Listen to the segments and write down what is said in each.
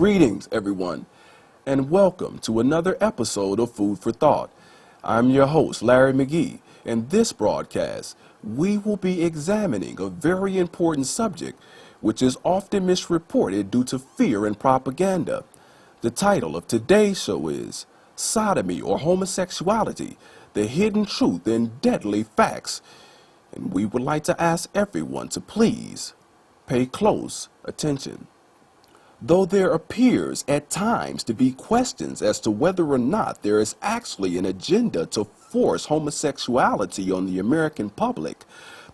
Greetings, everyone, and welcome to another episode of Food for Thought. I'm your host, Larry McGee. In this broadcast, we will be examining a very important subject which is often misreported due to fear and propaganda. The title of today's show is Sodomy or Homosexuality, the Hidden Truth and Deadly Facts. And we would like to ask everyone to please pay close attention. Though there appears at times to be questions as to whether or not there is actually an agenda to force homosexuality on the American public,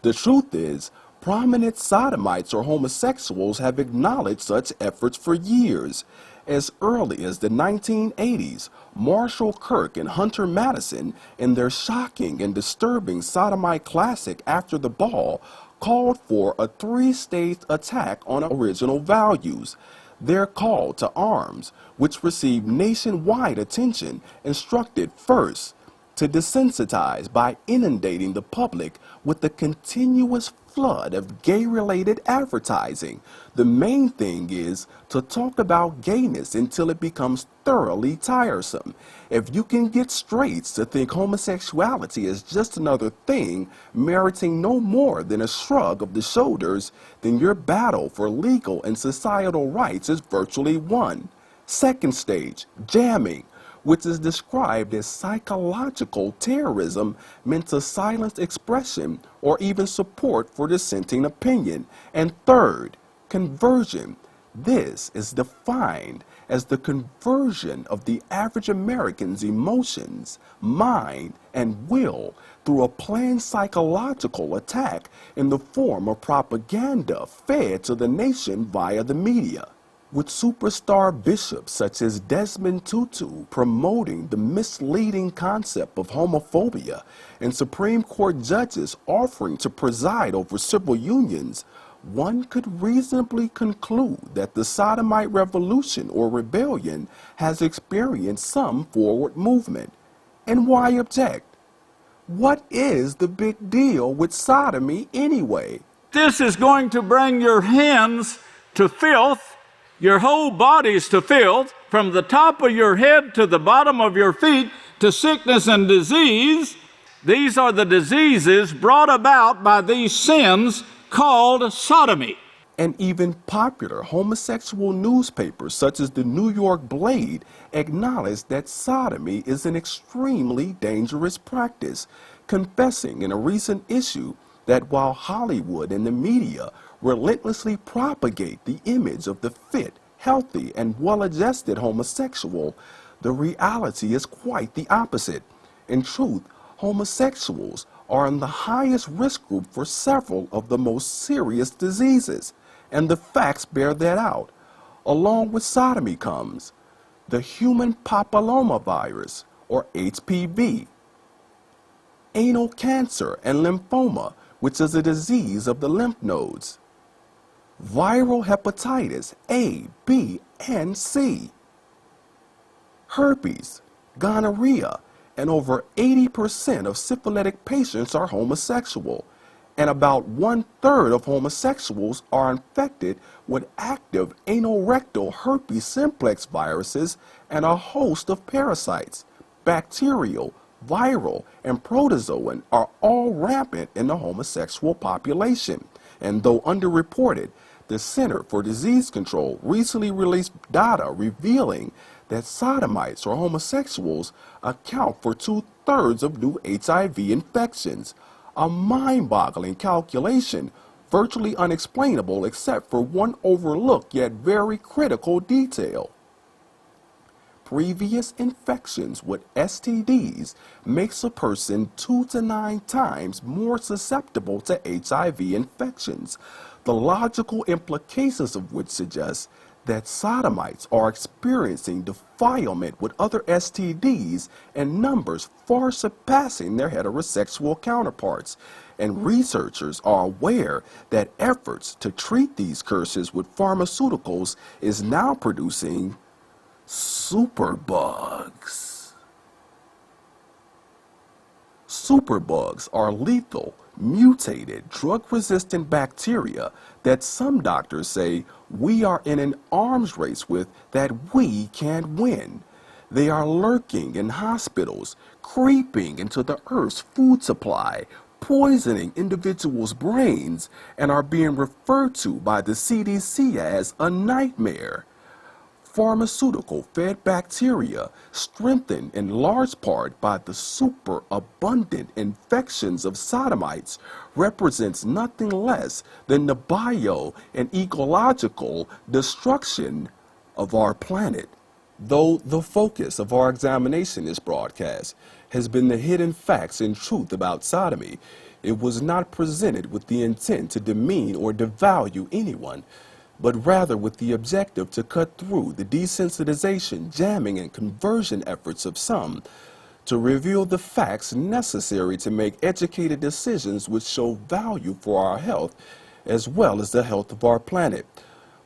the truth is, prominent sodomites or homosexuals have acknowledged such efforts for years. As early as the 1980s, Marshall Kirk and Hunter Madison, in their shocking and disturbing sodomite classic After the Ball, called for a three-stage attack on original values. Their call to arms, which received nationwide attention, instructed first to desensitize by inundating the public with the continuous flood of gay-related advertising. The main thing is to talk about gayness until it becomes thoroughly tiresome. If you can get straights to think homosexuality is just another thing meriting no more than a shrug of the shoulders, then your battle for legal and societal rights is virtually won. Second stage, jamming, which is described as psychological terrorism meant to silence expression or even support for dissenting opinion. And third, conversion. This is defined as the conversion of the average American's emotions, mind, and will through a planned psychological attack in the form of propaganda fed to the nation via the media. With superstar bishops such as Desmond Tutu promoting the misleading concept of homophobia and Supreme Court judges offering to preside over civil unions, one could reasonably conclude that the sodomite revolution or rebellion has experienced some forward movement. And why object? What is the big deal with sodomy anyway? This is going to bring your hands to filth, your whole bodies to filth, from the top of your head to the bottom of your feet, to sickness and disease. These are the diseases brought about by these sins called sodomy. And even popular homosexual newspapers such as the New York Blade acknowledge that sodomy is an extremely dangerous practice, confessing in a recent issue that while Hollywood and the media relentlessly propagate the image of the fit, healthy, and well-adjusted homosexual, the reality is quite the opposite. In truth, homosexuals are in the highest risk group for several of the most serious diseases, and the facts bear that out. Along with sodomy comes the human papillomavirus, or HPV, anal cancer and lymphoma, which is a disease of the lymph nodes, viral hepatitis A, B, and C, herpes, gonorrhea, and over 80% of syphilitic patients are homosexual, and about 1/3 of homosexuals are infected with active anorectal herpes simplex viruses and a host of parasites. Bacterial, viral, and protozoan are all rampant in the homosexual population. And though underreported, the Center for Disease Control recently released data revealing that sodomites or homosexuals account for 2/3 of new HIV infections. A mind-boggling calculation, virtually unexplainable except for one overlooked yet very critical detail. Previous infections with STDs makes a person 2 to 9 times more susceptible to HIV infections, the logical implications of which suggest that sodomites are experiencing defilement with other STDs in numbers far surpassing their heterosexual counterparts, and researchers are aware that efforts to treat these curses with pharmaceuticals is now producing superbugs. Superbugs are lethal mutated, drug-resistant bacteria that some doctors say we are in an arms race with that we can't win. They are lurking in hospitals, creeping into the Earth's food supply, poisoning individuals' brains, and are being referred to by the CDC as a nightmare. Pharmaceutical-fed bacteria, strengthened in large part by the superabundant infections of sodomites, represents nothing less than the bio and ecological destruction of our planet. Though the focus of our examination in this broadcast has been the hidden facts and truth about sodomy, it was not presented with the intent to demean or devalue anyone, but rather with the objective to cut through the desensitization, jamming, and conversion efforts of some to reveal the facts necessary to make educated decisions which show value for our health as well as the health of our planet.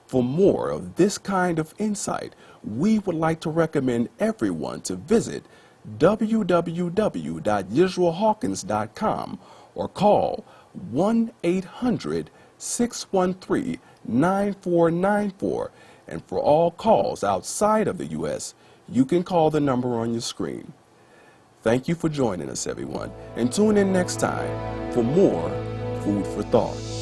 For more of this kind of insight, we would like to recommend everyone to visit www.yisraelhawkins.com or call 1-800-613-9494. And for all calls outside of the U.S., you can call the number on your screen. Thank you for joining us, everyone, and tune in next time for more Food for Thought.